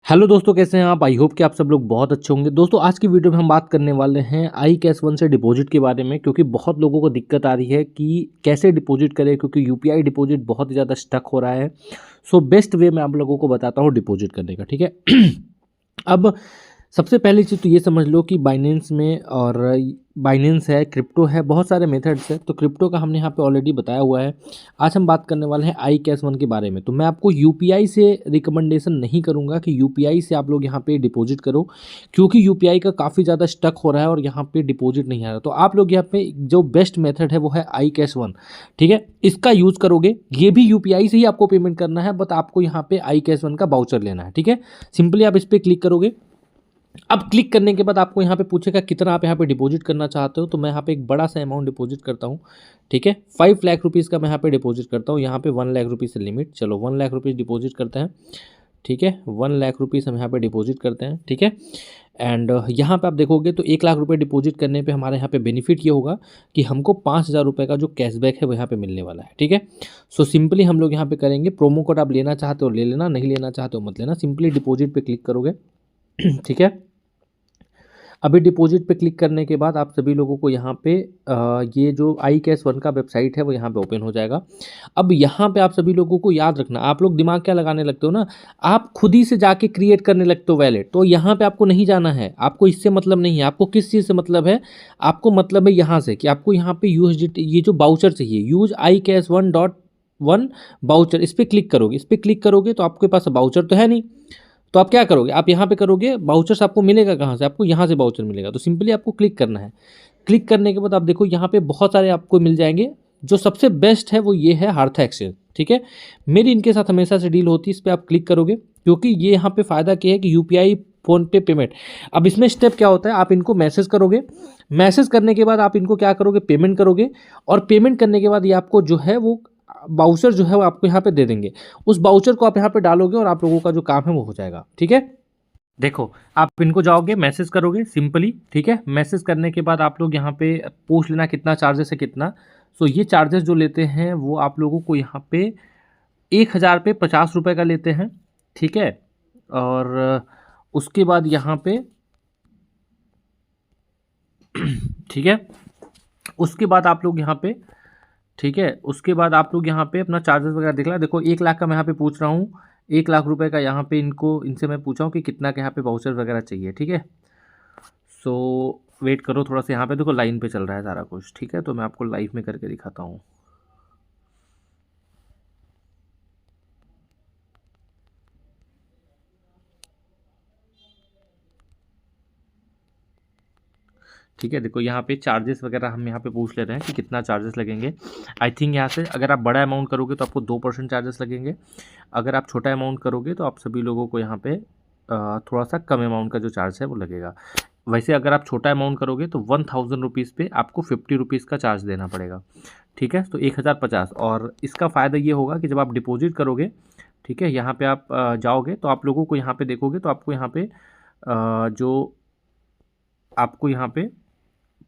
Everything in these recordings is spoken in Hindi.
हेलो दोस्तों, कैसे हैं आप? आई होप कि आप सब लोग बहुत अच्छे होंगे। दोस्तों, आज की वीडियो में हम बात करने वाले हैं आई कैश वन से डिपॉजिट के बारे में, क्योंकि बहुत लोगों को दिक्कत आ रही है कि कैसे डिपॉजिट करें, क्योंकि यूपीआई डिपॉजिट बहुत ही ज़्यादा स्टक हो रहा है। सो बेस्ट वे मैं आप लोगों को बताता हूँ डिपॉजिट करने का, ठीक है। अब सबसे पहली चीज़ तो ये समझ लो कि बाइनेंस में और बाइनेंस है, क्रिप्टो है, बहुत सारे मेथड्स है। तो क्रिप्टो का हमने यहाँ पे ऑलरेडी बताया हुआ है। आज हम बात करने वाले हैं आई कैश वन के बारे में। तो मैं आपको यूपीआई से रिकमेंडेशन नहीं करूँगा कि यूपीआई से आप लोग यहाँ पे डिपॉजिट करो, क्योंकि यूपीआई का काफ़ी ज़्यादा स्टक हो रहा है और यहाँ पे डिपॉजिट नहीं आ रहा। तो आप लोग यहाँ पे जो बेस्ट मेथड है वो है आई कैश वन, ठीक है। इसका यूज़ करोगे, ये भी यूपीआई से ही आपको पेमेंट करना है, बट आपको यहाँ पे आई कैश वन का बाउचर लेना है, ठीक है। सिंपली आप इस पर क्लिक करोगे। अब क्लिक करने के बाद आपको यहाँ पे पूछेगा कितना आप यहाँ पे डिपॉजिट करना चाहते हो। तो मैं यहाँ पे एक बड़ा सा अमाउंट डिपॉजिट करता हूँ, ठीक है। 5 लाख रुपीज़ का मैं यहाँ पे डिपॉजिट करता हूँ। यहाँ पे 1 लाख रुपीज़ से लिमिट, चलो 1 लाख रुपीज़ डिपॉजिट करते हैं, ठीक है। 1 लाख रुपीज़ हम यहाँ पे डिपॉजिट करते हैं, ठीक है। एंड यहाँ पे आप देखोगे तो 1 लाख रुपये डिपॉजिट करने पे हमारे यहाँ पे बेनिफिट ये होगा कि हमको 5,000 रुपये का जो कैशबैक है वो यहाँ पे मिलने वाला है, ठीक है। सो सिंपली हम लोग यहाँ पे करेंगे, प्रोमो कोड आप लेना चाहते हो ले लेना, नहीं लेना चाहते हो मत लेना। सिंपली डिपॉजिट पे क्लिक करोगे, ठीक है। अभी डिपॉजिट पे क्लिक करने के बाद आप सभी लोगों को यहाँ पे ये जो आई कैश वन का वेबसाइट है वो यहाँ पे ओपन हो जाएगा। अब यहाँ पे आप सभी लोगों को याद रखना, आप लोग दिमाग क्या लगाने लगते हो ना, आप खुद ही से जाके क्रिएट करने लगते हो वैलेट। तो यहाँ पे आपको नहीं जाना है, आपको इससे मतलब नहीं है। आपको किस चीज़ से मतलब है? आपको मतलब है यहाँ से कि आपको यहाँ पे यूएसडीटी ये जो बाउचर चाहिए, यूज आई कैश 1.1 बाउचर, इस पर क्लिक करोगे। इस पर क्लिक करोगे तो आपके पास बाउचर तो है नहीं, तो आप क्या करोगे, आप यहाँ पे करोगे। बाउचर्स आपको मिलेगा कहाँ से? आपको यहाँ से बाउचर मिलेगा। तो सिंपली आपको क्लिक करना है। क्लिक करने के बाद आप देखो यहाँ पे बहुत सारे आपको मिल जाएंगे। जो सबसे बेस्ट है वो ये है हार्था एक्सचेंज, ठीक है। मेरी इनके साथ हमेशा से डील होती है। इस पर आप क्लिक करोगे, क्योंकि ये यहाँ पे फ़ायदा क्या है कि यूपीआई फ़ोन पे पेमेंट। अब इसमें स्टेप क्या होता है, आप इनको मैसेज करोगे। मैसेज करने के बाद आप इनको क्या करोगे, पेमेंट करोगे। और पेमेंट करने के बाद ये आपको जो है वो बाउचर जो है वो आपको यहाँ पे दे देंगे। उस बाउचर को आप यहाँ पे डालोगे और आप लोगों का जो काम है वो हो जाएगा, ठीक है। देखो, आप इनको जाओगे, मैसेज करोगे सिंपली, ठीक है। मैसेज करने के बाद आप लोग यहाँ पे पूछ लेना कितना चार्जेस है, कितना। सो ये चार्जेस जो लेते हैं वो आप लोगों को यहाँ पे 1,000 पे 50 रुपये का लेते हैं, ठीक है। और उसके बाद यहाँ पे ठीक है, उसके बाद आप लोग यहाँ पे, ठीक है, उसके बाद आप लोग यहाँ पे अपना चार्जेस वगैरह देख ला। देखो 1 लाख का मैं यहाँ पे पूछ रहा हूँ, 1 लाख रुपए का यहाँ पे इनसे मैं पूछा हूँ कि कितना के यहाँ पे वाउचर वगैरह चाहिए, ठीक है। सो वेट करो थोड़ा सा, यहाँ पे देखो लाइन पे चल रहा है सारा कुछ, ठीक है। तो मैं आपको लाइव में करके दिखाता हूँ। ठीक है, देखो यहाँ पे चार्जेस वगैरह हम यहाँ पे पूछ ले रहे हैं कि कितना चार्जेस लगेंगे। आई थिंक यहाँ से अगर आप बड़ा अमाउंट करोगे तो आपको 2% चार्जेस लगेंगे। अगर आप छोटा अमाउंट करोगे तो आप सभी लोगों को यहाँ पे थोड़ा सा कम अमाउंट का जो चार्ज है वो लगेगा। वैसे अगर आप छोटा अमाउंट करोगे तो 1,000 रुपीज़ पे आपको 50 रुपीज़ का चार्ज देना पड़ेगा, ठीक है। तो 1,050। और इसका फ़ायदा ये होगा कि जब आप डिपॉजिट करोगे, ठीक है, यहाँ पे आप जाओगे तो आप लोगों को यहाँ पे देखोगे तो आपको यहाँ पे जो आपको यहाँ पे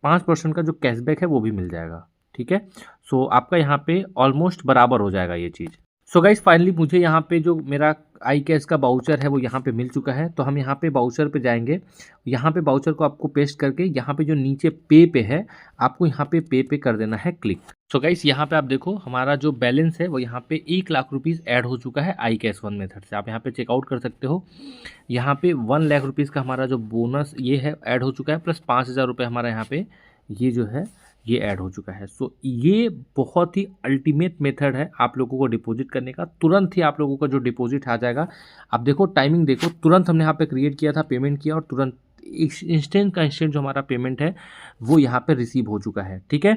5% का जो कैशबैक है वो भी मिल जाएगा, ठीक है। सो आपका यहाँ पे ऑलमोस्ट बराबर हो जाएगा ये चीज़। सो गाइस फाइनली मुझे यहाँ पे जो मेरा आई कैश का बाउचर है वो यहाँ पे मिल चुका है। तो हम यहाँ पे बाउचर पे जाएंगे। यहाँ पे बाउचर को आपको पेस्ट करके यहाँ पे जो नीचे पे है आपको यहाँ पे कर देना है क्लिक। सो गाइस यहाँ पे आप देखो हमारा जो बैलेंस है वो यहाँ पे 1 लाख रुपीज़ ऐड हो चुका है आई कैश वन मेथड से। आप यहाँ पे चेकआउट कर सकते हो। यहाँ पे 1 लाख रुपीज़ का हमारा जो बोनस ये है ऐड हो चुका है, प्लस 5,000 रुपये हमारा यहाँ पे ये जो है ये ऐड हो चुका है। सो ये बहुत ही अल्टीमेट मेथड है आप लोगों को डिपॉजिट करने का। तुरंत ही आप लोगों का जो डिपॉजिट आ जाएगा। आप देखो टाइमिंग देखो, तुरंत हमने यहाँ पे क्रिएट किया था, पेमेंट किया और तुरंत इंस्टेंट का इंस्टेंट जो हमारा पेमेंट है वो यहाँ पे रिसीव हो चुका है, ठीक है।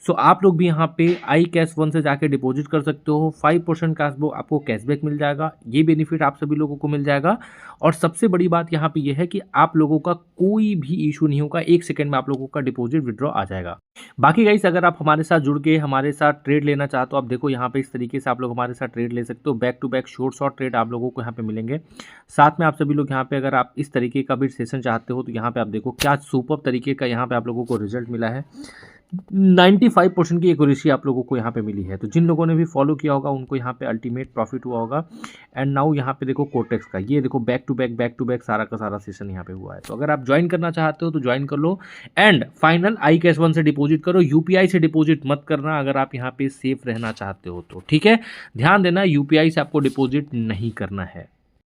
सो आप लोग भी यहाँ पे आई कैश वन से जाके डिपॉजिट कर सकते हो। 5% का आपको कैशबैक मिल जाएगा। ये बेनिफिट आप सभी लोगों को मिल जाएगा। और सबसे बड़ी बात यहाँ पे ये है कि आप लोगों का कोई भी इशू नहीं होगा, 1 सेकंड में आप लोगों का डिपॉजिट विड्रॉ आ जाएगा। बाकी गाइस अगर आप हमारे साथ जुड़ के हमारे साथ ट्रेड लेना चाहते हो, आप देखो यहाँ पे इस तरीके से आप लोग हमारे साथ ट्रेड ले सकते हो। Back to back short trade आप लोगों को यहाँ पे मिलेंगे। साथ में आप सभी लोग यहाँ पे अगर आप इस तरीके का भी सेशन चाहते हो तो यहाँ पे आप देखो क्या सुपर तरीके का यहाँ पे आप लोगों को रिजल्ट मिला है। 95% की एक्यूरेसी आप लोगों को यहाँ पे मिली है। तो जिन लोगों ने भी फॉलो किया होगा उनको यहाँ पे अल्टीमेट प्रॉफिट हुआ होगा। एंड नाउ यहाँ पे देखो कोटेक्स का, ये देखो बैक टू बैक सारा का सारा सेशन यहाँ पे हुआ है। तो अगर आप ज्वाइन करना चाहते हो तो ज्वाइन कर लो। And final I cash one से डिपॉजिट करो, यूपीआई से डिपॉजिट मत करना अगर आप यहाँ पे सेफ रहना चाहते हो तो, ठीक है। ध्यान देना यूपीआई से आपको डिपॉजिट नहीं करना है।